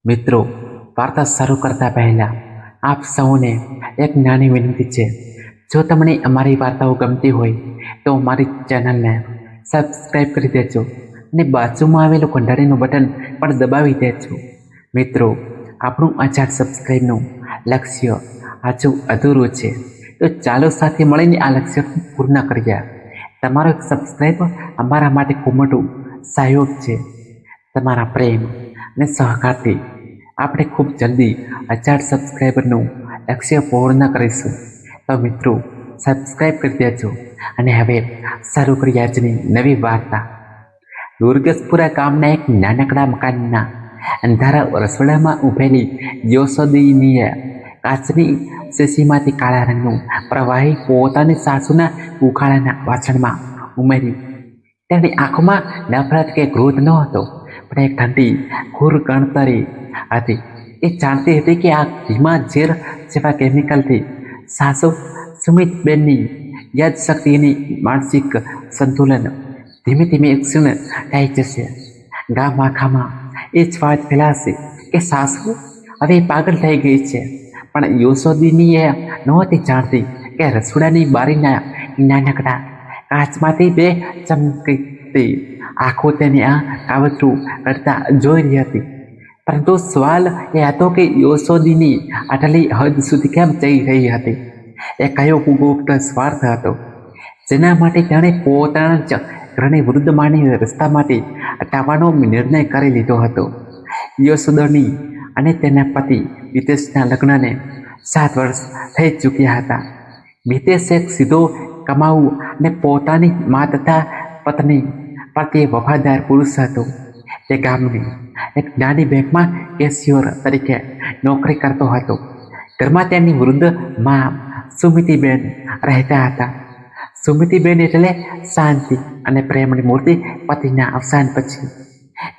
મિત્રો, વાર્તા શરૂ કરતા પહેલા આપ સૌને એક નાની વિનંતી છે. જો તમને અમારી વાર્તાઓ ગમતી હોય તો અમારી ચેનલને સબસ્ક્રાઈબ કરી દેજો અને બાજુમાં આવેલું ઘંટડીનું બટન પણ દબાવી દેજો. મિત્રો, આપણું 1000 સબસ્ક્રાઈબનું લક્ષ્ય હજુ અધૂરું છે, તો ચાલો સાથે મળીને આ લક્ષ્ય પૂર્ણ કરીએ. તમારો એક સબસ્ક્રાઈબ અમારા માટે ખૂબ મોટું સહયોગ છે. તમારા પ્રેમ અને સહકારથી આપણે ખૂબ જલ્દી 1000 સબસ્ક્રાઈબરનું લક્ષ્ય પૂર્ણ કરીશું. તો મિત્રો, સબસ્ક્રાઈબ કરી દેજો. અને હવે શરૂ કરીએ આજની નવી વાર્તા. દુર્ગેશપુરા ગામના એક નાનકડા મકાનના અંધારા રસોડામાં ઊભેલી યશોદીનીએ કાચની શીશીમાંથી કાળા રંગનું પ્રવાહી પોતાની સાસુના ઉખાડાના વાસણમાં ઉમેર્યું. તેની આંખોમાં નફરત કે ક્રોધ ન હતો, પણ એક ઠંડી ઘૂર ગણતરી હતી. એ જાણતી હતી કે આ ધીમા ઝેર જેવા કેમિકલથી સાસુ સુમિતબેનની યાદશક્તિની માનસિક સંતુલન ધીમે ધીમે ક્ષીણ થઈ જશે. ગામ આખામાં એ જ વાત ફેલાશે કે સાસુ હવે પાગલ થઈ ગઈ છે. પણ યશોદીનીએ નહોતી જાણતી કે રસોડાની બારીના નાનકડા કાચમાંથી બે ચમકતી આંખો તેને આ કાવતરું કરતા જોઈ રહી હતી. પરંતુ સવાલ એ હતો કે યશોદીની આટલી હદ સુધી કેમ જઈ રહી હતી. એ કયો ગુપ્ત સ્વાર્થ હતો જેના માટે તેણે પોતાના જ ઘરની વૃદ્ધ માની રસ્તામાંથી હટાવવાનો નિર્ણય કરી લીધો હતો. યશોદની અને તેના પતિ મિતેશના લગ્નને 7 વર્ષ થઈ ચૂક્યા હતા. મિતેશ એક સીધો કમાઉ અને પોતાની મા તથા પત્ની પ્રત્યે વફાદાર પુરુષ હતો. તે ગામની એક નાની બેંકમાં કેશિયર તરીકે નોકરી કરતો હતો. ઘરમાં તેની વૃદ્ધ મા સુમિતિબેન રહેતા હતા. સુમિતિબેન એટલે શાંતિ અને પ્રેમની મૂર્તિ. પતિના અવસાન પછી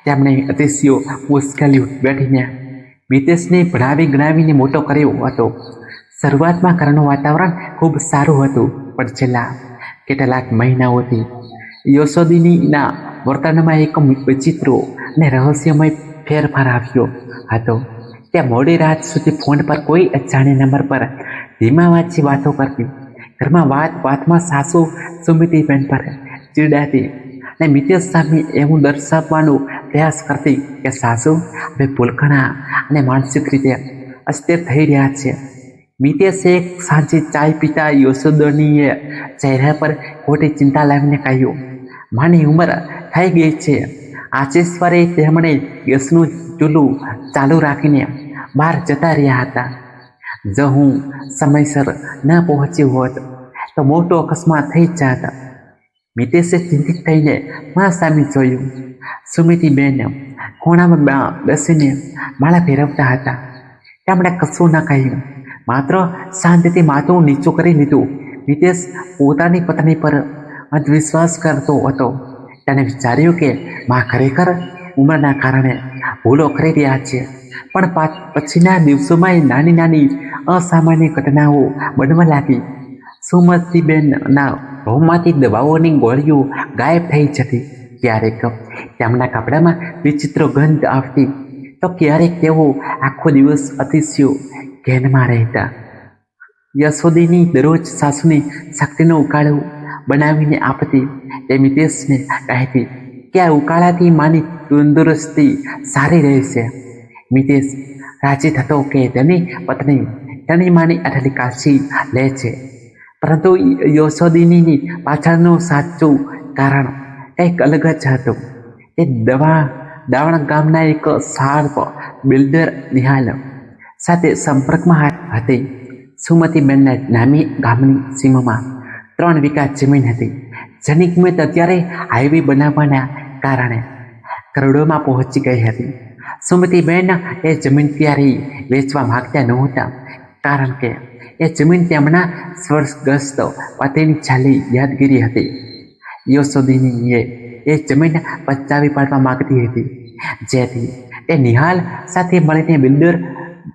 તેમણે અતિશયો મુશ્કેલીઓ વેઠીને મિતેશને ભણાવી ગણાવીને મોટો કર્યો હતો. શરૂઆતમાં ઘરનું વાતાવરણ ખૂબ સારું હતું, પણ છેલ્લા કેટલાક મહિનાઓથી યશોદીનીના વર્તનમાં એક વિચિત્ર અને રહસ્યમય ફેરફાર આવ્યો હતો. તે મોડી રાત સુધી ફોન પર કોઈ અજાણ્યા નંબર પર ધીમા અવાજથી વાતો કરતી. ઘરમાં વાતમાં સાસુ સુમિતિબેન પર ચીડાતી અને મિતેશ સામે એવું દર્શાવવાનો પ્રયાસ કરતી કે સાસુ હવે ભૂલકણા અને માનસિક રીતે અસ્થિર થઈ રહ્યા છે. મિતેશે એક સાંજે ચાય પીતા યશોદનીએ ચહેરા પર ખોટી ચિંતા લાવીને કહ્યું, માની ઉંમર થઈ ગઈ છે. આશીશ્વરે તેમણે ગેસનું ચૂલું ચાલુ રાખીને બહાર જતા રહ્યા હતા. જો હું સમયસર ન પહોંચ્યું હોત તો મોટો અકસ્માત થઈ જાત. મિતેશે ચિંતિત થઈને મા સામે જોયું. સુમિતિબેન ખૂણામાં બેસીને માળા ફેરવતા હતા. તેમણે કશું ન કહ્યું, માત્ર શાંતિથી માથું નીચું કરી લીધું. મિતેશ પોતાની પત્ની પર અંધવિશ્વાસ કરતો હતો. તેને વિચાર્યું કે મા ખરેખર ઉંમરના કારણે ભૂલો કરી રહ્યા છે. પણ પછીના દિવસોમાં નાની નાની અસામાન્ય ઘટનાઓ બનવા લાગી. સુમતિબેનના રૂમમાંથી દવાઓની ગોળીઓ ગાયબ થઈ જતી. ક્યારેક તેમના કપડામાં વિચિત્ર ગંધ આવતી, તો ક્યારેક તેઓ આખો દિવસ અતિશયો ઘેનમાં રહેતા. યશોદીની દરરોજ સાસુની શક્તિનો ઉકાળો બનાવીને આપતી. તે મિતેશને કહેતી કે આ ઉકાળાથી માની તંદુરસ્તી સારી રહેશે. મિતેશ રાજી થતો કે તેની પત્ની તેની માની આટલી કાળજી લે છે. પરંતુ યશોદીની પાછળનું સાચું કારણ કંઈક અલગ જ હતું. તે દાવણ ગામના એક શાર્પ બિલ્ડર નિહાલ સાથે સંપર્કમાં હતી. સુમતિબેનના નામી ગામની સીમામાં 3 વીઘા જમીન હતી, જેની કિંમત અત્યારે હાઈવે બનાવવાના કારણે કરોડોમાં પહોંચી ગઈ હતી. સુમતિબેન એ જમીન ત્યારે વેચવા માંગતા નહોતા, કારણ કે એ જમીન તેમના સ્વર્ગસ્થ પતિની છેલ્લી યાદગીરી હતી. યશોદીનીએ એ જમીન પચાવી પાડવા માંગતી હતી, જેથી તે નિહાલ સાથે મળીને બિલ્ડર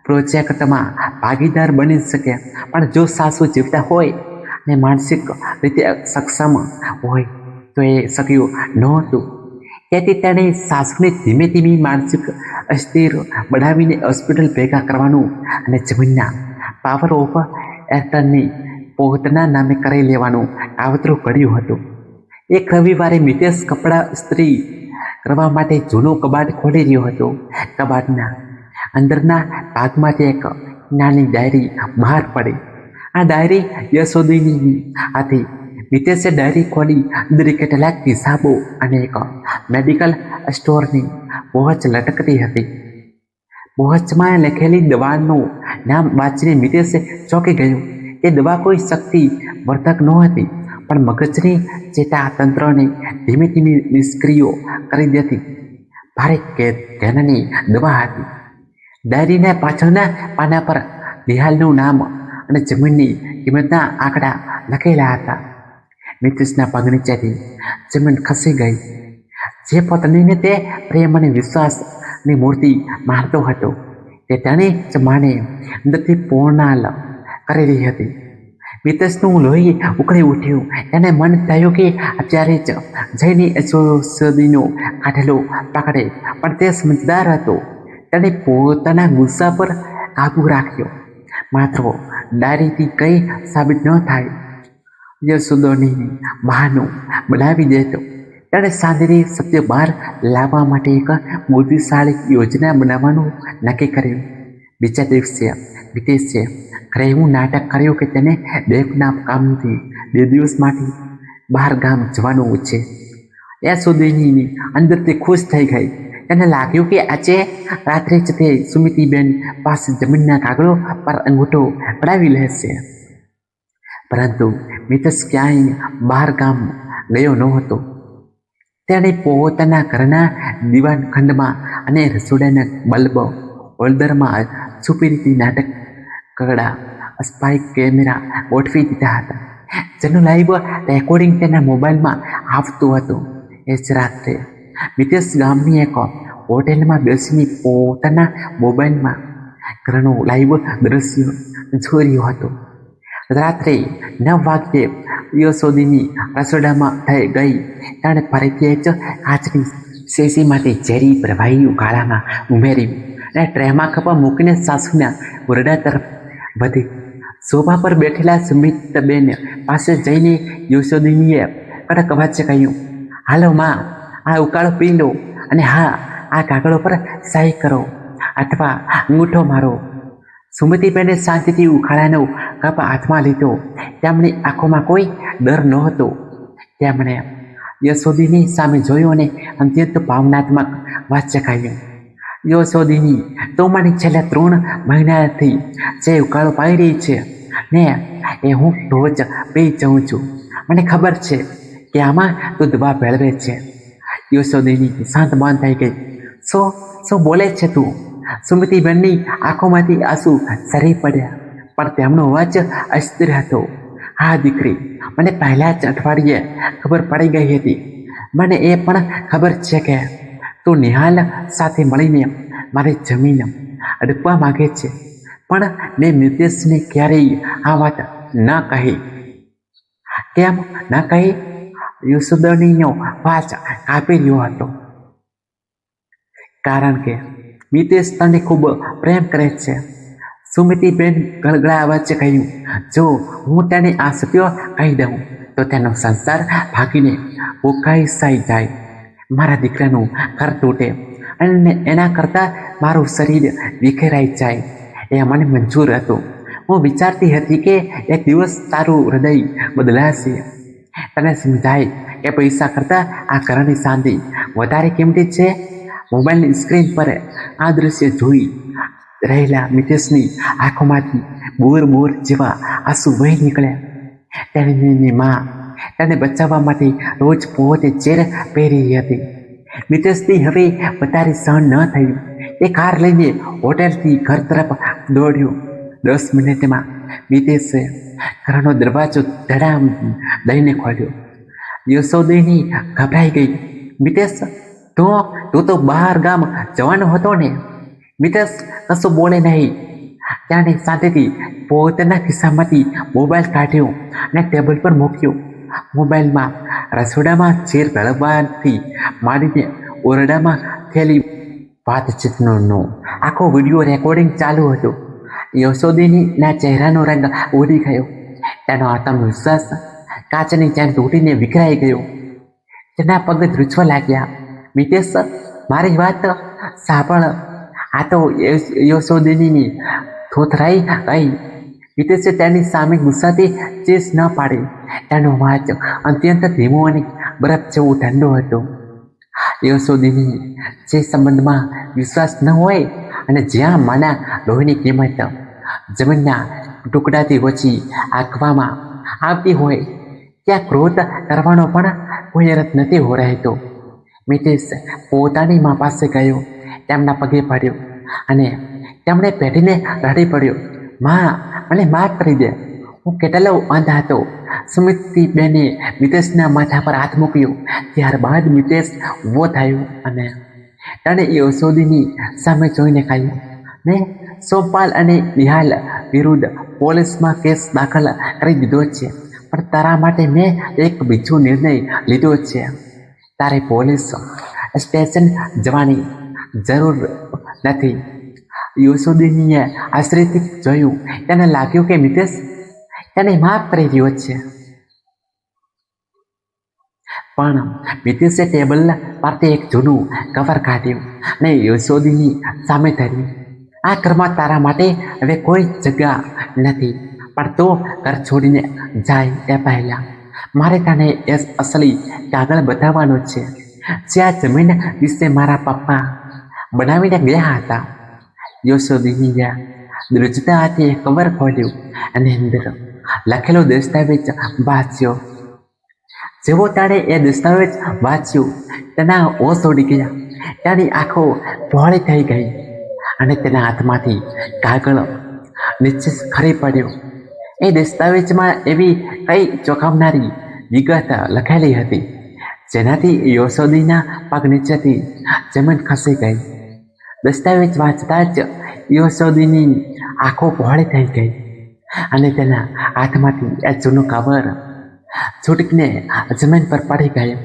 પ્રોજેક્ટમાં ભાગીદાર બની શકે. પણ જો સાસુ જીવતા હોય અને માનસિક રીતે સક્ષમ હોય તો એ શક્ય નહોતું. તેથી તેણે સાસુને ધીમે ધીમે માનસિક અસ્થિર બનાવીને હોસ્પિટલ ભેગા કરવાનું અને જમીનના પાવર ઓફ એર્ટનની પોતાના નામે કરી લેવાનું કાવતરું કર્યું હતું. એક રવિવારે મિતેશ કપડાં ઇસ્ત્રી કરવા માટે જૂનું કબાટ ખોલી રહ્યો હતો. કબાટના અંદરના ભાગમાંથી એક નાની ડાયરી બહાર પડી. આ ડાયરી યશોદીની હતી. મિતેશે ડાયરી ખોલી અંદર કેટલાક હિસાબો અને એક મેડિકલ સ્ટોરની વોચ લટકતી હતી. વોચમાં લખેલી દવાનું નામ વાંચીને મિતેશે ચોંકી ગયો. એ દવા કોઈ શક્તિ વર્ધક નહોતી, પણ મગજની ચેતાતંત્રને ધીમે ધીમે નિષ્ક્રિય કરી દેતી ભારે ઘેનની દવા હતી. ડાયરીના પાછળના પાના પર નિહાલનું નામ અને જમીનની કિંમતના આંકડા લખેલા હતા. મિતેશના પગ નીચેથી જમીન ખસી ગઈ. જે પત્નીને તે પ્રેમ અને વિશ્વાસની મૂર્તિ મારતો હતો, તે તેની જ માને અંદરથી પોર્ણાલ કરી રહી હતી. મિતેશનું લોહી ઉકળી ઉઠ્યું. એને મન થયું કે અત્યારે જ જઈને યશોદીનો કાઢેલો પકડે, પણ તે સમજદાર હતો. તેણે પોતાના ગુસ્સા પર કાબુ રાખ્યો. માત્ર ડાયરીથી કંઈ સાબિત ન થાય યશોદીની બહાનું બનાવી દેતો. તેણે શાંતિથી સત્ય બહાર લાવવા માટે એક બુદ્ધિશાળી યોજના બનાવવાનું નક્કી કર્યું. બીજા દિવસે મિતેશે ઘરે એવું નાટક કર્યું કે તેને બેંકના કામથી 2 દિવસ માટે બહાર ગામ જવાનું છે. યશોદીની અંદરથી ખુશ થઈ ગઈ. તેને લાગ્યું કે આજે રાત્રે જ તે સુમિતિબેન પાસે જમીનના કાગળો પર અંગૂઠો પડાવી લેશે. પરંતુ મિતેશ ક્યાંય બહાર ગામ ગયો નહોતો. તેણે પોતાના ઘરના દીવાનખંડમાં અને રસોડાના બલ્બ હોલ્ડરમાં છુપી રીતે નાટક કડા સ્પાઇક કેમેરા ગોઠવી દીધા હતા. જેનું લાઈવ રેકોર્ડિંગ તેના મોબાઈલમાં આવતું હતું. એ જ રાત્રે મિતેશ ગામની એક હોટેલમાં બેસીને પોતાના મોબાઈલમાં ઘરનું લાઈવ દ્રશ્ય જોઈ રહ્યો હતો. રાત્રે 9 વાગ્યે યશોદીની રસોડામાં થઈ ગઈ. તેણે ફરીથી જ કાચની શીશીમાંથી ઝેરી પ્રવાહી ઉકાળામાં ઉમેરી અને ટ્રેમાં કપા મૂકીને સાસુના ઓરડા તરફ વધી. સોફા પર બેઠેલા સુમિતબેન પાસે જઈને યશોદીનીએ કડક અવાજે કહ્યું, હાલો માં, આ ઉકાળો પી લો, અને હા, આ કાગળો પર સહી કરો અથવા અંગૂઠો મારો. સુમતિબેને શાંતિથી ઉકાળાનો કપ હાથમાં લીધો. તેમની આંખોમાં કોઈ ડર નહોતો. તેમણે યશોદીની સામે જોયું અને અત્યંત ભાવનાત્મક વાક્ય કહ્યું, યશોદીની, તો મને છેલ્લા 3 મહિનાથી જે ઉકાળો પાઈ રહી છે ને, એ હું રોજ પી જાઉં છું. મને ખબર છે કે આમાં તું દવા ભેળવે છે. યશોદીની શાંત બંધ થઈ ગઈ. શું બોલે છે તું? સુમતિબેનની આંખોમાંથી આંસુ સરી પડ્યા, પણ તેમનો અવાજ અસ્થિર હતો. હા દીકરી, મને પહેલા જ અઠવાડિયે ખબર પડી ગઈ હતી. મને એ પણ ખબર છે કે તું નિહાલ સાથે મળીને મારી જમીન અડકવા માંગે છે, પણ મેં મિતેશને ક્યારેય આ વાત ન કહી. કેમ ન કહી? યશોદીનો વાચ કાપી રહ્યો હતો. કારણ કે મિતેશ તને ખૂબ પ્રેમ કરે છે. સુમતિબેન ગળગળા અવાજે કહ્યું, જો હું તેને આ સત્ય કહી દઉં તો તેનો સંસાર ભાગીને ભૂખાઈ જાય, મારા દીકરાનું ઘર તૂટે અને એના કરતાં મારું શરીર વિખેરાઈ જાય. એ મને મંજૂર હતું. હું વિચારતી હતી કે એક દિવસ તારું હૃદય બદલાશે. તને સમજાય કે પૈસા કરતાં આ ઘરની શાંતિ વધારે કિંમતી છે. મોબાઈલની સ્ક્રીન પર આ દ્રશ્ય જોઈ રહેલા મિતેશની આંખોમાંથી બોર જેવા આંસુ વહી નીકળ્યા. તેની માં તેને બચાવવા માટે રોજ પોતે ઝેર પહેરી હતી. મિતેશથી હવે વધારે સહન ન થયું. એ કાર લઈને હોટેલથી ઘર તરફ દોડ્યો. 10 મિનિટમાં મિતેશે ઘરનો દરવાજો ધડામ દઈને ખોલ્યો. યશોદીની ગભરાઈ ગઈ. મિતેશ, તું તો બહાર ગામ જવાનો હતો ને? મિતેશ કશું બોલે નહીં. ત્યાં શાંતિથી પોતાના ખિસ્સામાંથી મોબાઈલ કાઢ્યો અને ટેબલ પર મૂક્યો. મોબાઈલમાં રસોડામાં ઝેર ભેળવવાથી માંડીને ઓરડામાં થયેલી વાતચીતનો આખો વિડીયો રેકોર્ડિંગ ચાલુ હતું. યશોદીના ચહેરાનો રંગ ઉડી ગયો. તેનો આત્મવિશ્વાસ કાચની જેમ તૂટીને વિખરાઈ ગયો. તેના પગ ધ્રુજવા લાગ્યા. મિતેશ, મારી વાત સાંભળ. આ તો યશોદીની થોથરાઈ ગઈ. મિતેશે તેની સામે ગુસ્સાથી ચીસ ન પાડી. તેનો અવાજ અત્યંત ધીમો અને બરફ જેવો ઠંડો હતો. યશોદીની જે સંબંધમાં વિશ્વાસ ન હોય અને જ્યાં માના લોહીની કિંમત જમીનના ટુકડાથી ઓછી આંકવામાં આવતી હોય ત્યાં ક્રોધ કરવાનો પણ કોઈ અર્થ નથી હો રહેતો. મિતેશ પોતાની મા પાસે ગયો, તેમના પગે પડ્યો અને તેમણે પેઢીને રડી પડ્યો. માં, મને માફ કરી દે. હું કેટલો અંધ હતો. સુમિતિબેને મિતેશના માથા પર હાથ મૂક્યો. ત્યારબાદ મિતેશ ઊભો થયો અને તેણે યશોદીની સામે જોઈને કહ્યું, મેં સોમપાલ અને નિહાલ વિરુદ્ધ પોલીસમાં કેસ દાખલ કરી દીધો છે, પણ તારા માટે મેં એક બીજો નિર્ણય લીધો છે. તારે પોલીસ સ્ટેશન જવાની જરૂર નથી. યશોદીનીએ આશ્ચર્યથી જોયું. તેને લાગ્યું કે મિતેશ તેને માફ કરી રહ્યો છે. પણ મિતેશે ટેબલ પરથી એક જૂનું કવર કાઢ્યું અને યશોદીની સામે ધર્યું. આ ઘરમાં તારા માટે હવે કોઈ જગ્યા નથી, પણ તો ઘર છોડીને જાય એ પહેલાં મારે તને એ અસલી કાગળ બતાવવાનો છે, જે આ જમીન વિશે મારા પપ્પા બનાવીને ગયા હતા. યશોદીનીએ ધ્રુજતા હાથે કવર ખોલ્યું અને અંદર લખેલો દસ્તાવેજ વાંચ્યો. જેવો તાણે એ દસ્તાવેજ વાંચ્યું, તેના હોશ ઉડી ગયા. તેની આંખો પહોળી થઈ ગઈ અને તેના હાથમાંથી કાગળ નીચે ખરી પડ્યો. એ દસ્તાવેજમાં એવી કઈ ચોંકાવનારી વિગત લખેલી હતી જેનાથી યશોદીના પગ નીચેથી જમીન ખસી ગઈ. દસ્તાવેજ વાંચતા જ યશોદીની આંખો પહોળી થઈ ગઈ અને તેના હાથમાંથી એ જૂનું કવર છૂટકીને જમીન પર પડી ગયો.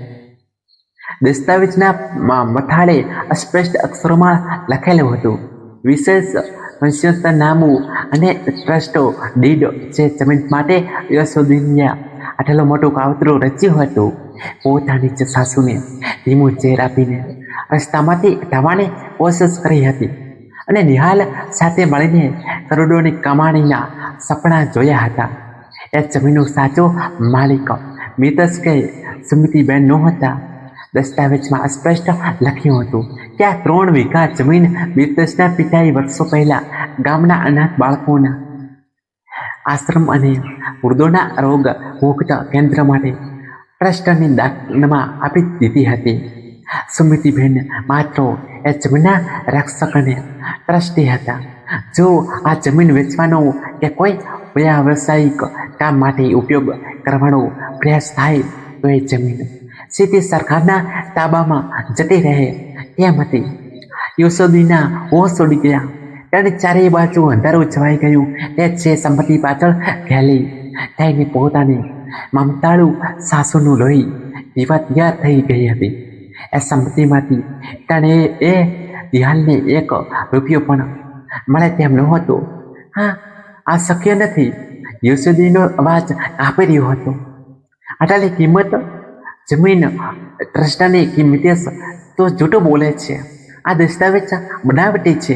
દસ્તાવેજના મથાળે સ્પષ્ટ અક્ષરોમાં લખેલું હતું, વિશેષ સંસ્થાનામું અને ટ્રસ્ટો ડીડ, જે જમીન માટે યશોદીનીએ આટલું મોટું કાવતરું રચ્યું હતું. પોતાની જ સાસુને ધીમું ઝેર આપીને રસ્તામાંથી હટાવવાની કોશિશ કરી હતી અને નિહાલ સાથે મળીને કરોડોની કમાણીના સપના જોયા હતા. એ જમીનનો સાચો માલિક મિતેશ કે સુમિતિબેન નહોતા. દસ્તાવેજમાં સ્પષ્ટ લખ્યું હતું કે આ 3 વીઘા જમીન મિતેશના પિતાએ વર્ષો પહેલા ગામના અનાથ બાળકોના આશ્રમ અને વૃદ્ધોના રોગ મુક્ત કેન્દ્ર માટે ટ્રસ્ટની દાનમાં આપી દીધી હતી. સુમિતિબેન માત્ર એ જમીનના રક્ષક અને ટ્રસ્ટી હતા. જો આ જમીન વેચવાનો કે કોઈ વ્યાવસાયિક કામ માટે ઉપયોગ કરવાનો પ્રયાસ થાય તો એ જમીન સીધી સરકારના તાબામાં જતી રહે તેમ હતી. યશોદીના હોશ ઉડી ગયા. તેની ચારેય બાજુ અંધારું છવાઈ ગયું. તે છે સંપત્તિ પાછળ ઘેલી થઈને પોતાની મમતાળુ સાસુનું લોહી પીવા તૈયાર થઈ ગઈ હતી. એ સંપત્તિમાંથી તેણે એ નિહાલને 1 રૂપિયો પણ મળે તેમ નહોતો. આ શક્ય નથી. યશોદીનો અવાજ કાપી રહ્યો હતો. આટલી કિંમત જમીન ટ્રસ્ટની કિંમતે તો જૂઠું બોલે છે. આ દસ્તાવેજ બનાવટી છે.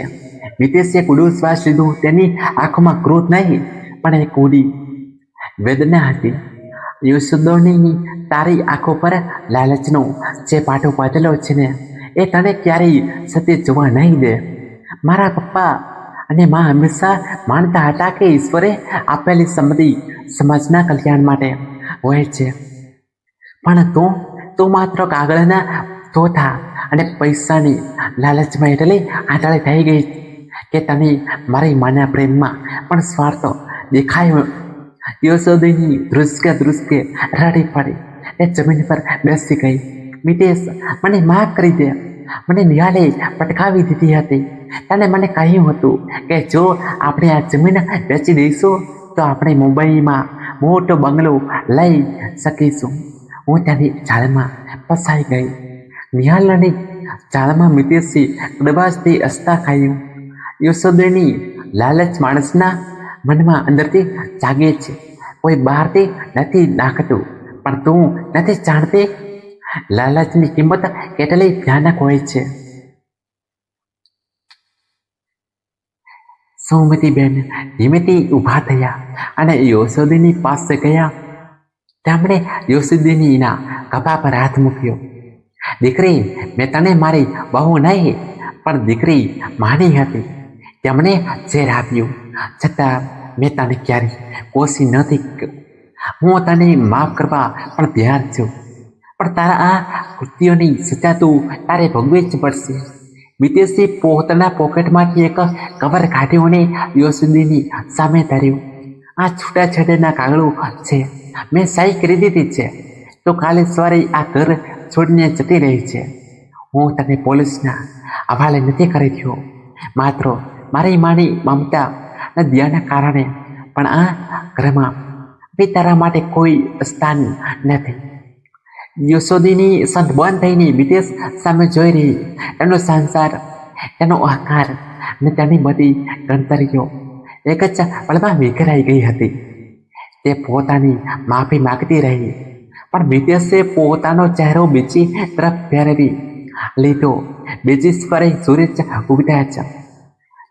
મિતેશે કુડું શ્વાસ લીધો. તેની આંખોમાં ક્રોધ નહીં, પણ એક ઊંડી વેદના હતી. યશોદીની તારી આંખો પર લાલચનો જે પાટો પાથેલો છે ને, એ તને ક્યારેય સત્ય જોવા નહીં દે. મારા પપ્પા અને મા હંમેશા માનતા હતા કે ઈશ્વરે આપેલી સંપત્તિ સમાજના કલ્યાણ માટે હોય છે, પણ તું માત્ર કાગળના થોથા અને પૈસાની લાલચમાં એટલી આંધળી થઈ ગઈ કે તને મારી માના પ્રેમમાં પણ સ્વાર્થ દેખાયો. યશોદીની ધ્રુસકે રડી પડી. એ જમીન પર બેસી ગઈ. મિતેશ, મને માફ કરી દે. મને નિહાલે પટકાવી દીધી હતી. તને મને કહ્યું હતું કે જો આપણે આ જમીન વેચી દઈશું તો આપણે મુંબઈમાં મોટો બંગલો લઈ શકીશું. હું તેની જાળમાં ફસાઈ ગઈ. નિહાલની ઝાડમાં મિતેશથી કડવાશથી હસતા ખાયું. યશોદની લાલચ માણસના મનમાં અંદરથી જાગે છે. કોઈ બહારથી નથી નાખતું, પણ તું નથી જાણતી લાલચની કિંમત કેટલી ભયાનક હોય છે. સુમતીબેન ધીમેથી ઊભા થયા અને યશોદની પાસે ગયા. તેમણે યશોદનીના ખભા પર હાથ મૂક્યો. દીકરી, મેં તને મારી બહુ નહીં પણ દીકરી માની હતી. તેમણે ઝેર આપ્યું છતાં મેં તને ક્યારેય કોશી નથી. હું તને માફ કરવા પણ તૈયાર છું, પણ તારા આ કૃત્યોની સજા તું તારે ભોગવવી જ પડશે. મિતેશે પોતાના પોકેટમાંથી એક કવર કાઢ્યું અને યશોદની સામે ધર્યું. આ છૂટાછેડાના કાગળો છે, મેં સહી કરી દીધી છે. તો કાલે સવારે આ ઘર છોડીને જતી રહી છે. હું તને પોલીસના હવાલે નથી કરી રહ્યો, માત્ર મારી માની મમતા અને દયાના કારણે. પણ આ ઘરમાં હવે તારા માટે કોઈ સ્થાન નથી. યશોદની સંત બંધ થઈને મિતેશ સામે જોઈ રહી. એનો સંસાર, એનો અહંકાર અને તેની બધી ગણતરીઓ એક જ પળમાં વિખરાઈ ગઈ હતી. તે પોતાની માફી માગતી રહી, પણ મિતેશે પોતાનો ચહેરો બીજી તરફ ફેરવી લીધો. બીજી સ્વરે સૂરજ ઉગતા જ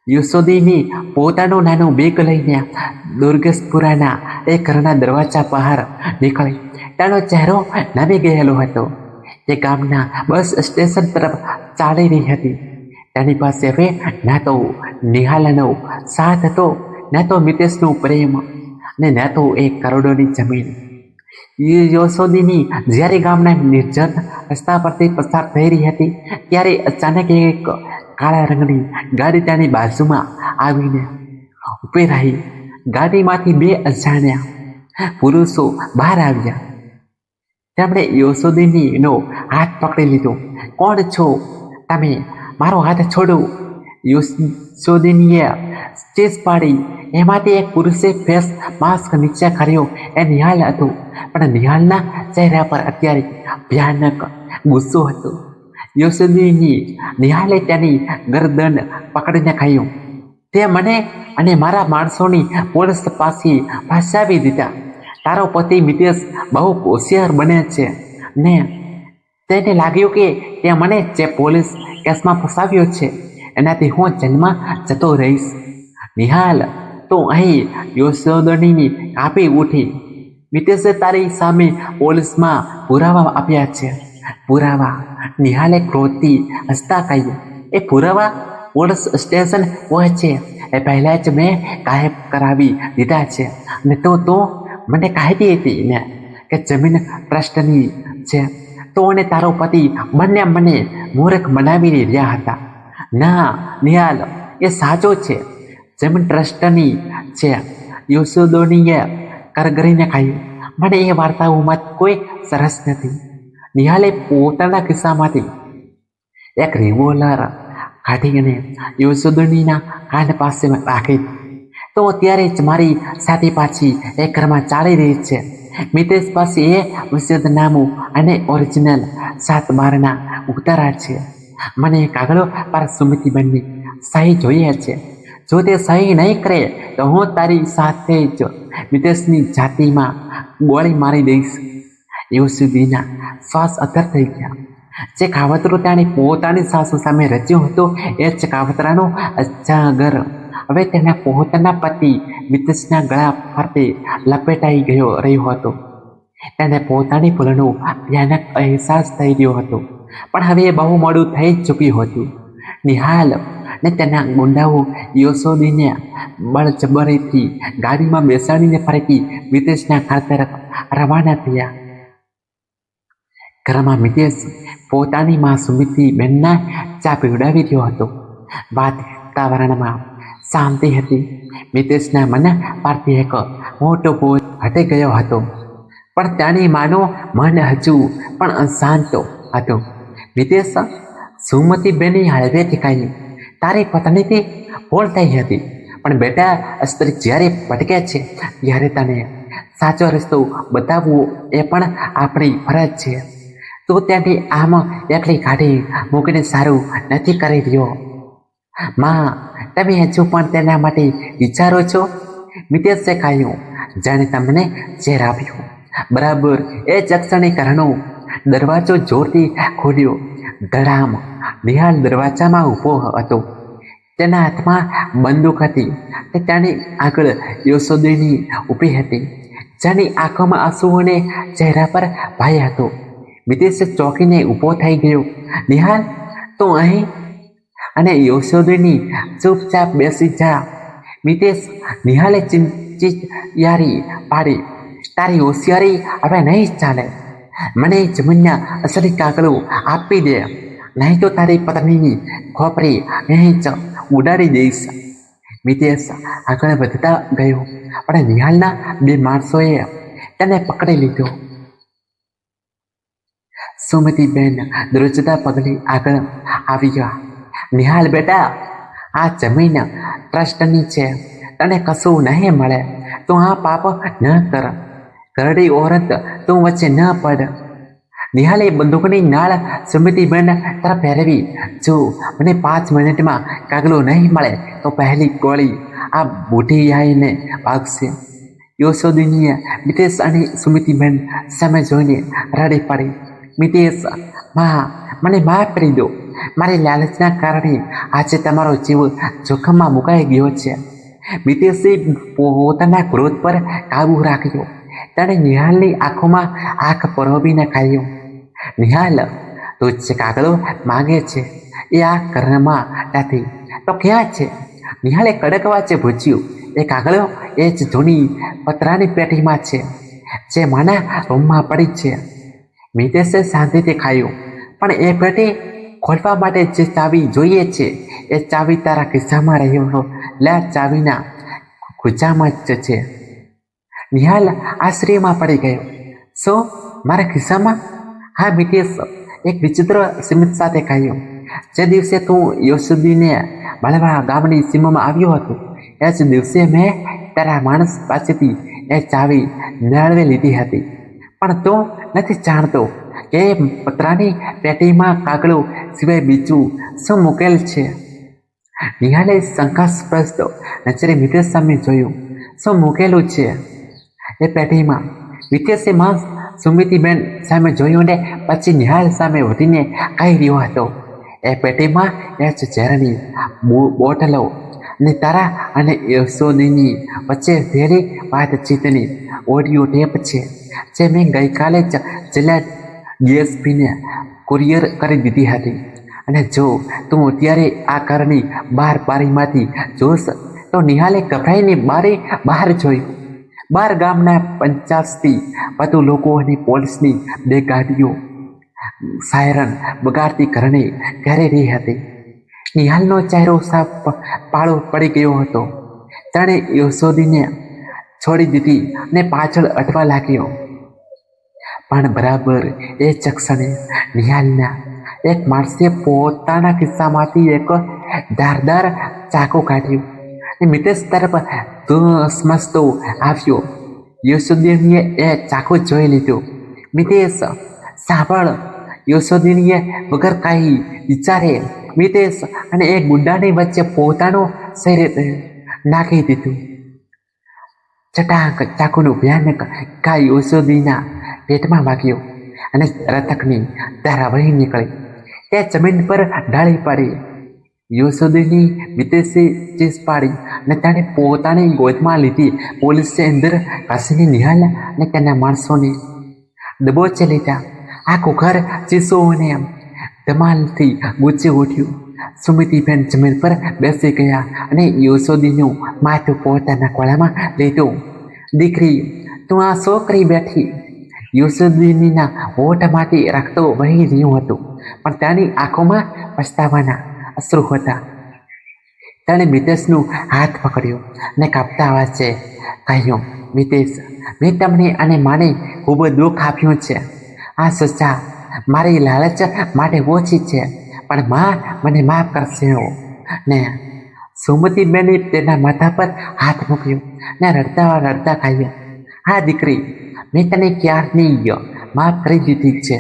યશોદની પોતાનું નાનું બેગ લઈને દુર્ગેશપુરાના એ ઘરના દરવાજા બહાર નીકળી. તેનો ચહેરો નમી ગયેલો હતો. તે ગામના બસ સ્ટેશન તરફ ચાલી રહી હતી. તેની પાસે હવે ન તો નિહાલનો સાથ હતો, ન તો મિતેશનો પ્રેમ, અને ન તો એક કરોડોની જમીન. યશોદની જ્યારે ગામના નિર્જન રસ્તા પરથી પસાર થઈ રહી હતી ત્યારે અચાનક એક કાળા રંગની ગાડી તેની બાજુમાં આવીને ઊભી રહી. ગાડીમાંથી બે અજાણ્યા પુરુષો બહાર આવ્યા. તેમણે યશોદનીનો હાથ પકડી લીધો. કોણ છો તમે? મારો હાથ છોડો. યશોદનીએ ચીસ પાડી. એમાંથી એક પુરુષે ફેસ માસ્ક નીચે કર્યો. એ નિહાલ હતો, પણ નિહાલના ચહેરા પર અત્યારે ભયાનક ગુસ્સો હતો. યશોદની નિહાલે તેની ગરદન પકડીને કહ્યું, તે મને અને મારા માણસોની પોલીસ પાસે ફસાવી દીધા. તારો પતિ મિતેશ બહુ હોશિયાર બને છે ને તેને લાગ્યું કે તે મને જે પોલીસ કેસમાં ફસાવ્યો છે એનાથી હું જેલમાં જતો રહીશ. નિહાલ, તો અહીં યશોદની કાપી ઉઠી. મિતેશે તારી સામે પોલીસમાં પુરાવા આપ્યા છે. પુરાવા? નિહાલે ક્રોધથી હસતા કહ્યું. એ પુરાવા પોલીસ સ્ટેશન પહોંચે એ પહેલાં જ મેં ગાયબ કરાવી દીધા છે. અને તો મને કહેતી હતી ને કે જમીન ટ્રસ્ટની છે. તો અને તારો પતિ બંને મને મૂર્ખ બનાવી રહ્યા હતા. ના નિહાલ, એ સાચો છે, જમીન ટ્રસ્ટની છે. યશોદનીએ કરગરીને કહ્યું. મને એ વાર્તાઓમાં કોઈ સરસ નથી. નિહાલે પોતાના ખિસ્સામાંથી એક રિવોલ્વર કાઢી અને યશોદનીના કાન પાસે રાખી. તો અત્યારે જ મારી સાથે પાછી એ ઘરમાં ચાલી રહી છે. મિતેશ પાસે એ વસિયતનામું અને ઓરિજિનલ 7/12ના ઉતારા છે. મને કાગળો પર સુમતીબેનની સહી જોઈએ છે. જો તે સહી નહીં કરે તો હું તારી સાથે જ મિતેશની છાતીમાં ગોળી મારી દઈશ. યશોદીના શ્વાસ અધર થઈ ગયા. જે કાવતરું તેણે પોતાની સાસુ સામે રચ્યું હતું એ જ કાવતરાનો અજાગર હવે તેના પોતાના પતિ મિતેશના ગળા ફરતે લપેટાઈ રહ્યો હતો. તેને પોતાની ભૂલનો ભયાનક અહેસાસ થઈ રહ્યો હતો, પણ હવે બહુ મોડું થઈ ચૂક્યું હતું. નિહાલ ને તેના ગુંડાઓ યશોદીને બળજબરીથી ગાડીમાં બેસાડીને ફરીથી મિતેશના ઘર તરફ રવાના થયા. ઘરમાં મિતેશ પોતાની માં સુમતીબેનના ચા પીવડાવી રહ્યો હતો. વાતાવરણમાં શાંતિ હતી. મિતેશના મન પરથી એક મોટો બોજ હટી ગયો હતો, પણ તેની માનું મન હજુ પણ અશાંત હતું. મિતેશ, સુમતીબેને હળવેથી કહ્યું, તારી પત્નીથી ભૂલ થઈ હતી, પણ બેટા, સ્ત્રી જ્યારે ભટકે છે ત્યારે તને સાચો રસ્તો બતાવવો એ પણ આપણી ફરજ છે. તું ત્યાંથી આમ એકલી કાઢી મૂકીને સારું નથી કરી રહ્યો. માં, તમે હજુ પણ તેના માટે વિચારો છો? મિતેશે કહ્યું, જાણે તમને ઝેર આપ્યું. બરાબર એ જ ક્ષણે ઘરનો દરવાજો જોરથી ખોલ્યો. ધડામ. નિહાલ દરવાજામાં ઊભો હતો. તેના હાથમાં બંદૂક હતી. તે તેની આગળ યશોદીની ઊભી હતી, જેની આંખોમાં આંસુ અને ચહેરા પર ભય હતો. મિતેશ ચોંકીને ઊભો થઈ ગયો. નિહાલ, તું અહીં? અને યશોદીની ચૂપચાપ બેસી જા. મિતેશ. નિહાલે ચિંચિયારી પાડી. તારી હોશિયારી હવે નહીં ચાલે. મને જમીનના અસલી કાગળો આપી દે, નહીં તો તારી પત્નીની ખોપરી અહીં જ ઉડાડી દઈશ. મિતેશ આગળ વધતા ગયો, પણ નિહાલના બે માણસોએ તેને પકડી લીધો. સુમતીબેન દ્રુજતા પગલે આગળ આવ્યા. નિહાલ બેટા, આ જમીન ટ્રસ્ટની છે, તને કશું નહીં મળે. તું આ પાપ ન કર. ઘરડી ઓરત, તું વચ્ચે ન પડ. નિહાલે બંદૂકની નાળ સુમતીબેન તરફ ફેરવી. જો મને 5 મિનિટમાં કાગલો નહીં મળે તો પહેલી ગોળી આ બુઢિયાઈને વાગશે. યશોદીનીએ મિતેશ અને સુમતીબેન સામે જોઈને રડી પડી. મિતેશ, માં, મને માફ કરી દો. મારી લાલચના કારણે આજે તમારો જીવ જોખમમાં મુકાઈ ગયો છે. મિતેશે પોતાના ક્રોધ પર કાબુ રાખ્યો. તેણે નિહાલની આંખોમાં આંખ પરોવીને કહ્યું, નિહાલ, તું જે કાગળો માંગે છે એ આ ઘરમાં નથી તો ક્યાં છે? નિહાલે કડક વાચે પૂછ્યું. એ કાગળો એ જ જૂની પતરાની પેટીમાં છે, જે માના રૂમમાં પડી છે. મિતેશે શાંતિથી ખાયું. પણ એ પેટી ખોલવા માટે જે ચાવી જોઈએ છે એ ચાવી તારા ખિસ્સામાં રહ્યો લે. ચાવીના ખુજામાં જ છે. નિહાલ આશ્ચર્યમાં પડી ગયો. શું, મારા ખિસ્સામાં? હા, મિતેશ એક વિચિત્ર સ્મિત સાથે કહ્યું. જે દિવસે તું યશોદીને મળવા ગામની સીમામાં આવ્યો હતો એ જ દિવસે મેં તારા માણસ પાસેથી એ ચાવી મેળવી લીધી હતી. પણ તું નથી જાણતો કે પતરાની પેટીમાં કાગળો સિવાય બીજું શું મૂકેલ છે. નિહાલે શંકાસ્પદ નજરે મિતેશ સામે જોયું. શું મૂકેલું છે એ પેટીમાં? મિતેશે માં સુમતીબેન સામે જોયું ને પછી નિહાલ સામે વધીને કહી રહ્યો હતો, એ પેટીમાં એ જ ઝેરની બોટલો અને તારા અને યશોદીની વચ્ચે થયેલી વાતચીતની ઓડિયો ટેપ છે, જે મેં ગઈકાલે જ જિલ્લા ડીએસપીને કુરિયર કરી દીધી હતી. અને જો તું અત્યારે આ ઘરની બહાર બારીમાંથી જોશ તો નિહાલે ગભરાઈને બારી બહાર જોયું. બહાર ગામના 50થી વધુ લોકો અને પોલીસની 2 ગાડીઓ સાયરન બગાડતી ઘરને ઘેરી રહી હતી. નિહાલનો ચહેરો સાફ પાળો પડી ગયો હતો. તેણે યશોદીને છોડી દીધી અને પાછળ હટવા લાગ્યો. પણ બરાબર એ જ ક્ષણે નિહાલના એક માણસે પોતાના ખિસ્સામાંથી એક ધારદાર ચાકુ કાઢ્યું અને મિતેશ તરફ ધસમસતો આવ્યો. યશોદીનીએ એ ચાકુ જોઈ લીધું. મિતેશ, સાંભળ. યશોદીનીએ વગર કાંઈ વિચારે મિતેશ અને એ ગુંડાની વચ્ચે પોતાનું શરીર નાખી દીધું. ચટાક ચાકુનું ભયાનક ઘા યશોદીના પેટમાં વાગ્યો અને રક્તની ધારા વહી નીકળી. તે જમીન પર ઢાળી પડી. યશોદીની મિતેશે ચીસ પાડી અને તેણે પોતાની ગોદમાં લીધી. પોલીસે અંદર ઘસીને નિહાલ અને તેના માણસોને દબોચી લીધા. આખું ઘર ચીસો અને ધમાલથી ગુંજી ઉઠ્યું. સુમતીબેન જમીન પર બેસી ગયા અને યશોદીનું માથું પોતાના ખોળામાં લીધું. દીકરી, તું આ શું કરી બેઠી? યશોદીનીના હોઠમાંથી રક્ત વહી રહ્યું હતું, પણ તેની આંખોમાં પછતાવાના અશ્રુ હતા. તેણે મિતેશનું હાથ પકડ્યો અને કાપતા અવાજે કહ્યું, મિતેશ, મેં તમને અને માને ખૂબ દુઃખ આપ્યું છે. આ સજા મારી લાલચ માટે ઓછી છે, પણ માં મને માફ કરશે. ને સુમતીબેને તેના માથા પર હાથ મૂક્યો ને રડતા રડતા કહ્યું, હા દીકરી, મેં તને ક્યારની માફ કરી દીધી છે.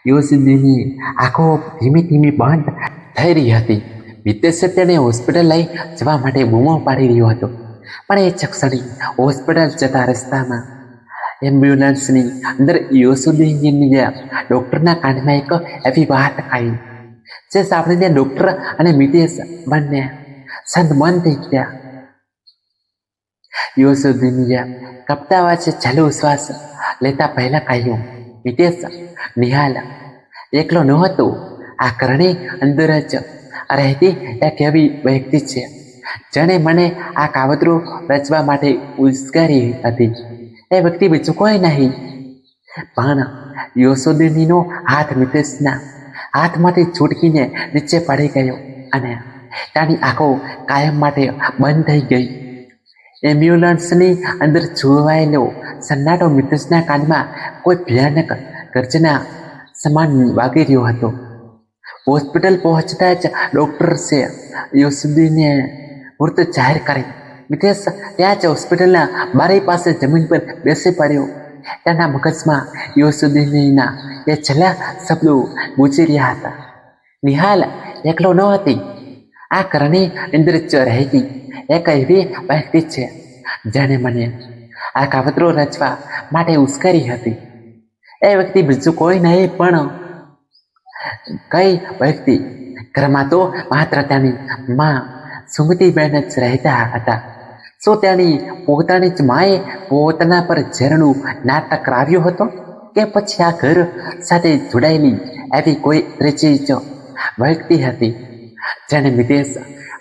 યુસુદ્દીનની આંખો ધીમે ધીમે બંધ થઈ રહી હતી. મિતેશ તેને હોસ્પિટલ લઈ જવા માટે બૂમો પાડી રહ્યો હતો, પણ એ જ ક્ષણે હોસ્પિટલ જતા રસ્તામાં એમ્બ્યુલન્સની અંદર યુસુદ્દીનની ડૉક્ટરના કાનમાં એક એવી વાત આવી જે સાંભળીને ડૉક્ટર અને મિતેશ બંને સંતમન થઈ ગયા. યુસુદ્દીનીએ કપતા અવાજે ચાલુ શ્વાસ લેતા પહેલા કહ્યું, મિતેશ, નિહાલ એકલો ન હતો. આ ઘરની અંદર જ રહેતી એક એવી વ્યક્તિ છે જેણે મને આ કાવતરું રચવા માટે ઉશ્કેરી હતી. એ વ્યક્તિ બીજું કોઈ નહીં પણ યુસુદ્દીનનો હાથ મિતેશના હાથમાંથી છૂટકીને નીચે પડી ગયો અને તેની આંખો કાયમ માટે બંધ થઈ ગઈ. એમ્બ્યુલન્સની અંદર છુવાયેલો સન્નાટો મિતેશના કાનમાં કોઈ ભયાનક ગર્જના સમાન વાગી રહ્યો હતો. હોસ્પિટલ પહોંચતા જ ડૉક્ટર્સે યુસુદ્દીનને મૃત જાહેર કરી. મિતેશ ત્યાં જ હોસ્પિટલના બારી પાસે જમીન પર બેસી પડ્યો. તેના મગજમાં યુસુદ્દીનના એ છેલ્લા શબ્દો ગુંજી રહ્યા હતા, નિહાલ એકલો ન હતી. આ ઘરની અંદર જ રહેતી એક એવી વ્યક્તિ છે જેણે મને આ કાવતરો રચવા માટે ઉશ્કેરી હતી. એ વ્યક્તિ બીજું કોઈ નહીં પણ કઈ વ્યક્તિ? ઘરમાં તો માત્ર તેની માં સુમતીબેન જ રહેતા હતા. શું તેની પોતાની જ માએ પોતાના પર ઝેરનું નાટક કરાવ્યું હતો કે પછી આ ઘર સાથે જોડાયેલી એવી કોઈ ત્રીજી જ વ્યક્તિ હતી જેને મિતેશ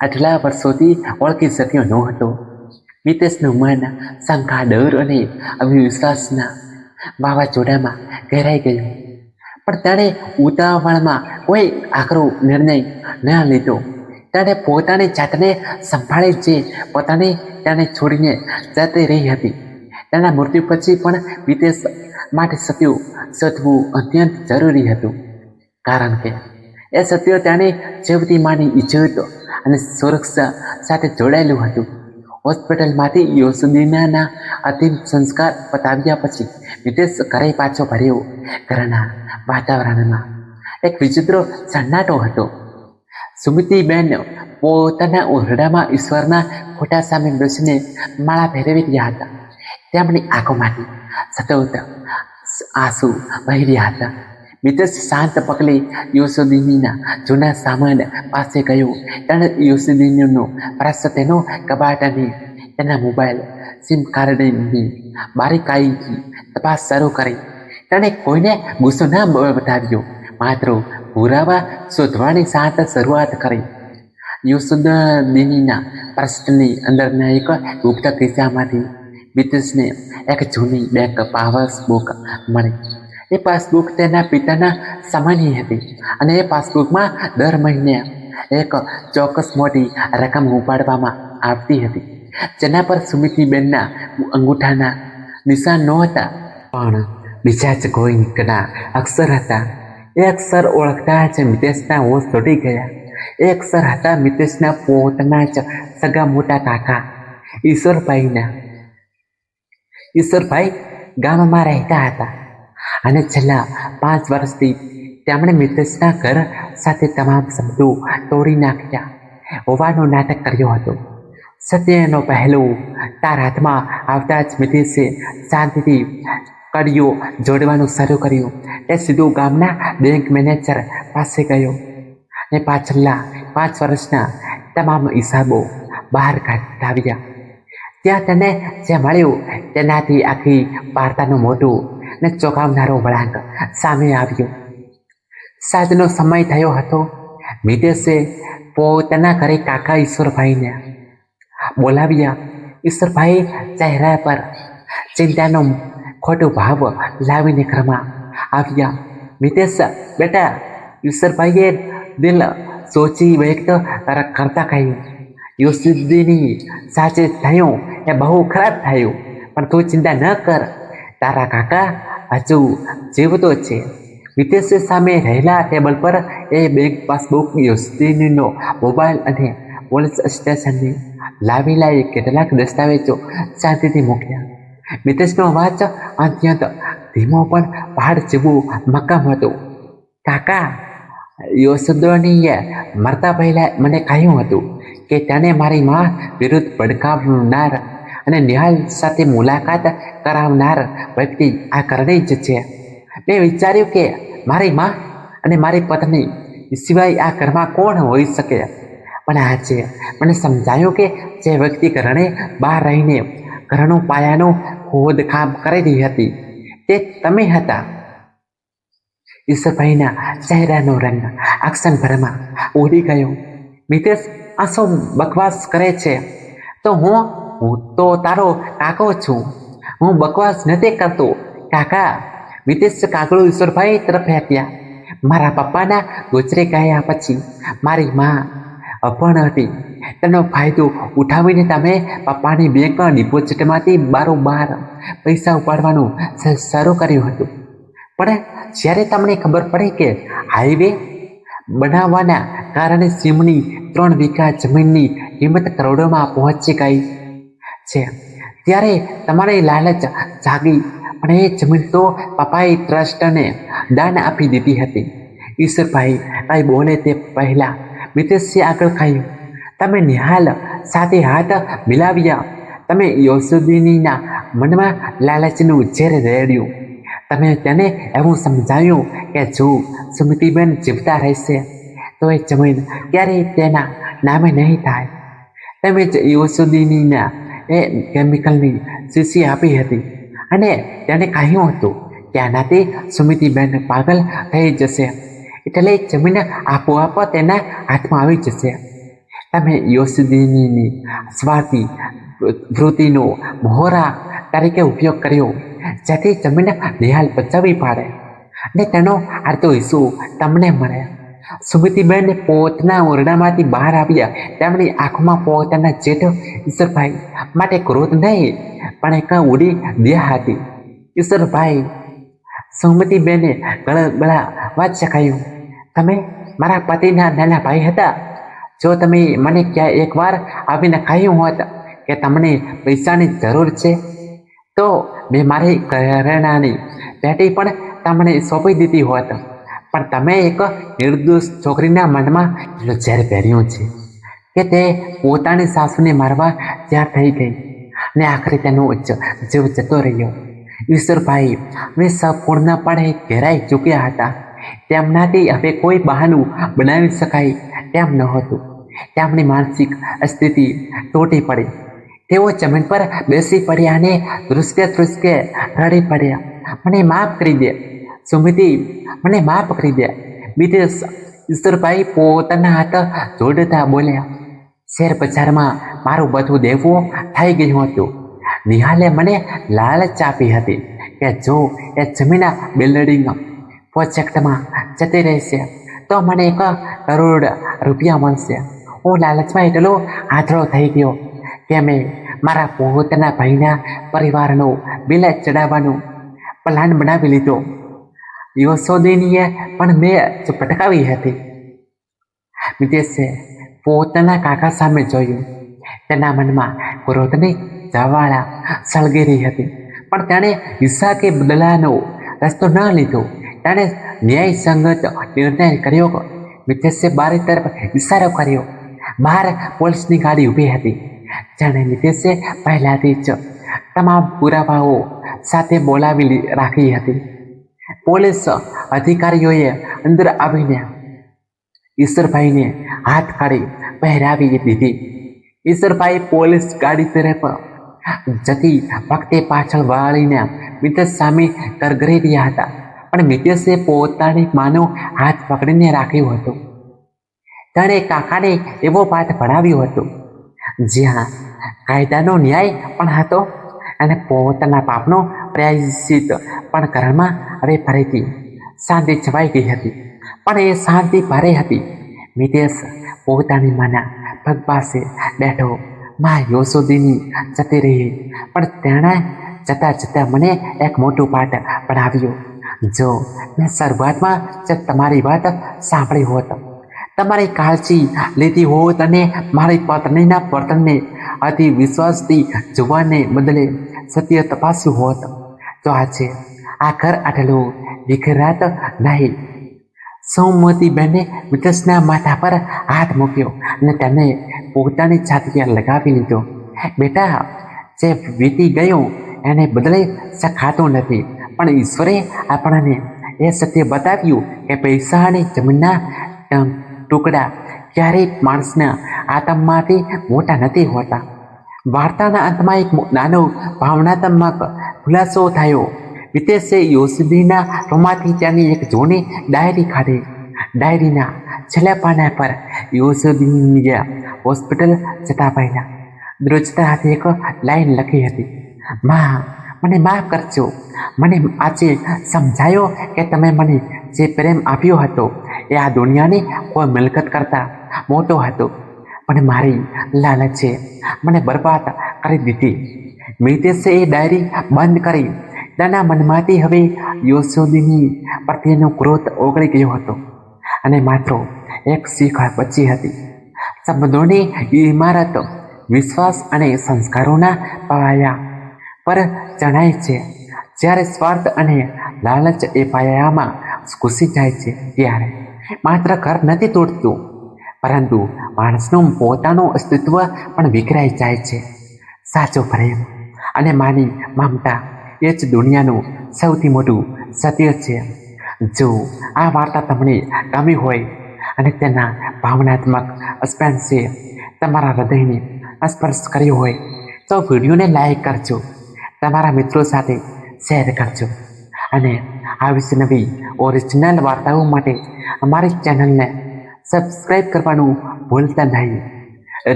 આટલા વર્ષોથી ઓળખી શક્યો ન હતો? મિતેશનું મન શંકા, ડર અને અવિશ્વાસના વાવાઝોડામાં ઘેરાઈ ગયું, પણ તેણે ઉતાવળમાં કોઈ આકરો નિર્ણય ન લીધો. તેણે પોતાની જાતને સંભાળી જે પોતાની તેને છોડીને જતી રહી હતી. તેના મૃત્યુ પછી પણ મિતેશ માટે સત્ય શોધવું અત્યંત જરૂરી હતું, કારણ કે એ સત્ય તેની જીવતી માની ઇજ્જત અને સુરક્ષા સાથે જોડાયેલું હતું. હોસ્પિટલમાંથી યુસુદ્દીનના અંતિમ સંસ્કાર પતાવ્યા પછી મિતેશ ઘરે પાછો ફર્યો. ઘરના વાતાવરણમાં એક વિચિત્ર સન્નાટો હતો. સુમતીબેન પોતાના ઓરડામાં ઈશ્વરના ફોટા સામે બેસીને માળા ફેરવી રહ્યા હતા. તેમની આંખોમાંથી સતત આંસુ વહી રહ્યા હતા. મિતેશ શાંત પગલે યુસુદ્દીનના જૂના સામાન પાસે ગયો. તેણે યુસુદ્દીનનો પર્સ, તેનો કબાટ અને તેના મોબાઈલ સિમ કાર્ડની બારીકાઈથી તપાસ શરૂ કરી. તેણે કોઈને ગુસ્સો ન બતાવ્યો, માત્ર પુરાવા શોધવાની શાંત શરૂઆત કરી. યુસુદ્દીનના પર્સની અંદરના એક ગુપ્ત ખિસ્સામાંથી મિતેશને એક જૂની બેંક પાસબુક મળી. એ પાસબુક તેના પિતાના સમાની હતી અને એ પાસબુકમાં દર મહિને એક ચોક્કસ મોટી રકમ ઉપાડવામાં આવતી હતી, જેના પર સુમતીબેનના અંગૂઠાના નિશાન નહોતા, પણ બીજા જ કોઈકના અક્ષર હતા. એ અક્ષર ઓળખતા જ મિતેશના હોશ તૂટી ગયા. એ અક્ષર હતા મિતેશના પોતાના જ સગા મોટા કાકા ઈશ્વરભાઈના. ઈશ્વરભાઈ ગામમાં રહેતા હતા અને છેલ્લા 5 વર્ષથી તેમણે મિતેશના ઘર સાથે તમામ શબ્દો તોડી નાખ્યા હોવાનું નાટક કર્યું હતું. સત્યનો પહેલો તાર હાથમાં આવતા જ મિતેશે શાંતિથી કડીઓ જોડવાનું શરૂ કર્યું. તે સીધો ગામના બેંક મેનેજર પાસે ગયો અને પાછળના 5 વર્ષના તમામ હિસાબો બહાર કાઢાવ્યા. ત્યાં તેને જે મળ્યું તેનાથી આખી વાર્તાનું મોટું ને ચોંકાવનારો વળાંક સામે આવ્યો. સાંજનો સમય થયો હતો. મિતેશે પોતાના ઘરે કાકા ઈશ્વરભાઈને બોલાવ્યા. ઈશ્વરભાઈ ચહેરા પર ચિંતાનો ખોટો ભાવ લાવીને ઘરમાં આવ્યા. મિતેશ, બેટા, ઈશ્વરભાઈએ દિલ સોચી વ્યક્ત કરતા કહ્યું, યુસુદ્દીની સાચે થયું એ બહુ ખરાબ થયું, પણ તું ચિંતા ન કર, તારા કાકા હજુ જીવતો છે. મિતેશ સામે રહેલા ટેબલ પર એ બેંક પાસબુક, યુસુદ્દીનનો મોબાઈલ અને પોલીસ સ્ટેશનની લાવેલા કેટલાક દસ્તાવેજો શાંતિથી મૂક્યા. મિતેશનો અવાજ અત્યંત ધીમો પણ પહાડ જેવો મક્કમ હતો. કાકા, યશોદોનીએ મરતા પહેલા મને કહ્યું હતું કે તેને મારી માં વિરુદ્ધ ભડકાવનાર અને નિહાલ સાથે મુલાકાત કરાવનાર વ્યક્તિ આ કરણી જ છે. મેં વિચાર્યું કે મારી માં અને મારી પત્ની સિવાય આ ઘરમાં કોણ હોઈ શકે, પણ આજે મને સમજાયું કે જે વ્યક્તિ ઘરને બહાર રહીને ઘરનું પાયાનું ખોદકામ કરી રહી હતી તે તમે હતા. ઈશ્વરભાઈના ચહેરાનો રંગ અક્ષણભરમાં ઉડી ગયો. મિતેશ, આ શું બકવાસ કરે છે? હું તો તારો કાકો છું. હું બકવાસ નથી કરતો કાકા. મિતેશ કાગડું ઈશ્વરભાઈ તરફ આપ્યા. મારા પપ્પાના ગુજરી ગયા પછી મારી માં અભણ હતી. તેનો ફાયદો ઉઠાવીને તમે પપ્પાની બેંક ડિપોઝિટમાંથી બારોબાર પૈસા ઉપાડવાનું શરૂ કર્યું હતું. પણ જ્યારે તમને ખબર પડી કે હાઈવે બનાવવાના કારણે સીમની 3 વીઘા જમીનની કિંમત કરોડોમાં પહોંચી ગઈ છે, ત્યારે તમારી લાલચ જાગી. પણ એ જમીન તો પપ્પાએ ટ્રસ્ટને દાન આપી દીધી હતી. ઈશ્વરભાઈ કંઈ બોલે તે પહેલા મિતેશે આગળ કહ્યું, તમે નિહાલ સાથે હાથ મિલાવ્યા. તમે યશોદીનીના મનમાં લાલચનું ઝેર રેડ્યું. તમે તેને એવું સમજાવ્યું કે જો સુમતિબેન જીવતા રહેશે તો એ જમીન ક્યારેય તેના નામે નહીં થાય. તમે જ યશોદીનીના એ કેમિકલની શીશી આપી હતી અને તેને કહ્યું હતું કે આનાથી સુમિતિબેન પાગલ થઈ જશે, એટલે જમીન આપોઆપ તેના હાથમાં આવી જશે. તમે યશોદીનીની સ્વાર્થી વૃત્તિનો મોહરા તરીકે ઉપયોગ કર્યો, જેથી જમીન નિહાલ બચાવી પાડે અને તેનો અડધો હિસ્સો તમને મળે. સુમિતિબેન પોતાના ઓરડામાંથી બહાર આવ્યા. તેમની આંખોમાં પોતાના જેઠ ઈશ્વરભાઈ માટે ક્રોધ નહીં પણ એક ઉડી દયા હતી. ઈશ્વરભાઈ, સુમતિબેને ગળગળા વાંચ્યા કહ્યું, તમે મારા પતિના નાના ભાઈ હતા. જો તમે મને ક્યાં એકવાર આવીને કહ્યું હોત કે તમને પૈસાની જરૂર છે તો મેં મારી ઘરેણાની પેટી પણ તમને સોંપી દીધી હોત. પણ તમે એક નિર્દોષ છોકરીના મનમાં એટલું ઝેર પહેર્યું છે કે તે પોતાની સાસુને મારવા તૈયાર થઈ ગઈ અને આખરે તેનો જીવ જતો રહ્યો. ઈશ્વરભાઈ મેં સંપૂર્ણપણે ઘેરાઈ ચૂક્યા હતા. તેમનાથી હવે કોઈ બહાનું બનાવી શકાય તેમ નહોતું. તેમની માનસિક સ્થિતિ તૂટી પડી. તેઓ જમીન પર બેસી પડ્યા અને ધ્રુસકે રડી પડ્યા. મને માફ કરી દે સુમિતિ, મને માફ કરી દે. મિતેશ, ઈશ્વરભાઈ પોતાના હાથ જોડતા બોલ્યા, શેર બજારમાં મારું બધું દેવું થઈ ગયું હતું. નિહાલે મને લાલચ આપી હતી કે જો એ જમીન બિલ્ડિંગ પ્રોજેક્ટમાં જતી રહેશે તો મને 1 કરોડ રૂપિયા મળશે. હું લાલચમાં એટલો આંધળો થઈ ગયો કે મેં મારા પોતાના ભાઈના પરિવારનો બિલ ચડાવવાનું પ્લાન બનાવી લીધો. યશોદીનીએ પણ મેં ભટકાવી હતી. મિતેશે પોતાના કાકા સામે જોયું. તેના મનમાં ક્રોધની જ્વાળા સળગી રહી હતી, પણ તેણે હિંસા કે બદલાનો રસ્તો ન લીધો. તેણે ન્યાયસંગત નિર્ણય કર્યો. મિતેશે બારી તરફ ઇશારો કર્યો. બહાર પોલીસની ગાડી ઊભી હતી. જાણે મિતેશે પહેલાથી જ તમામ પુરાવાઓ સાથે બોલાવી રાખી હતી. પોલીસ અધિકારીઓએ અંદર આવીને ઈશ્વરભાઈને હાથ કાઢી પહેરાવી દીધી. ઈશ્વરભાઈ પોલીસ ગાડી તરફ જતી વખતે પાછળ વાળીને મિતેશ સામે કરગરી રહ્યા હતા, પણ મિતેશે પોતાની માનો હાથ પકડીને રાખ્યો હતો. તેણે કાકાને એવો પાઠ ભણાવ્યો હતો જ્યાં કાયદાનો ન્યાય પણ હતો અને પોતાના પાપનો પ્રાયશ્ચિત પણ ઘરમાં હવે ફરીથી શાંતિ છવાઈ ગઈ હતી. પણ એ શાંતિ ભારે હતી. મિતેશ પોતાની માના પગ પાસે બેઠો. માં યશોદીની જતી રહી, પણ તેણે જતાં મને એક મોટું પાઠ ભણાવ્યો. જો મેં શરૂઆતમાં જ તમારી વાત સાંભળી હોત, તમારી કાળજી લીધી હોત અને મારી પત્નીના વર્તનને અતિ વિશ્વાસથી જોવાને બદલે સત્ય તપાસ્યું હોત, તો આજે આ ઘર આટલું વિખરાત નહીં. સૌમતીબેને મિતેશના માથા પર હાથ મૂક્યો અને તેને પોતાની છાતીએ લગાવી લીધો. બેટા, જે વીતી ગયું એને બદલે શકાતું નથી, પણ ઈશ્વરે આપણને એ સત્ય બતાવ્યું કે પૈસા અને જમીનના ટુકડા ક્યારેય માણસના આત્મામાંથી મોટા નથી હોતા. વાર્તાના અંતમાં એક નાનો ભાવનાત્મક ખુલાસો થયો. મિતેશે યોસુદીના રૂમમાંથી તેની એક જૂની ડાયરી કાઢી. ડાયરીના છેલ્લા પાના પર યોસુદીનીએ હોસ્પિટલ જતા પહેલા દ્રોજતા હાથે એક લાઈન લખી હતી. માં, મને માફ કરજો. મને આજે સમજાયો કે તમે મને જે પ્રેમ આપ્યો હતો એ આ દુનિયાની કોઈ મિલકત કરતાં મોટો હતો, પણ મારી લાલચે મને બરબાદ કરી દીધી. મિતેશે એ ડાયરી બંધ કરી. તેના મનમાંથી હવે યોસુદીની પ્રત્યેનો ક્રોધ ઓગળી ગયો હતો અને માત્ર એક શીખ બચી હતી. સંબંધોની ઇમારત વિશ્વાસ અને સંસ્કારોના પાયા પર જણાય છે. જ્યારે સ્વાર્થ અને લાલચ એ પાયામાં ઘૂસી જાય છે ત્યારે માત્ર ઘર નથી તૂટતું, પરંતુ માણસનું પોતાનું અસ્તિત્વ પણ વિખરાઈ જાય છે. સાચો પ્રેમ અને માની મમતા એ જ દુનિયાનું સૌથી મોટું સત્ય છે. જો આ વાર્તા તમને ગમી હોય અને તેના ભાવનાત્મક સ્પર્શે તમારા હૃદયને સ્પર્શ કર્યો હોય તો વિડીયોને લાઈક કરજો, તમારા મિત્રો સાથે શેર કરજો અને આવી નવી ઓરિજિનલ વાર્તાઓ માટે અમારી ચેનલને સબસ્ક્રાઈબ કરવાનું ભૂલતા નહીં.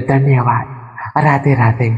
ધન્યવાદ. રાધે રાધે.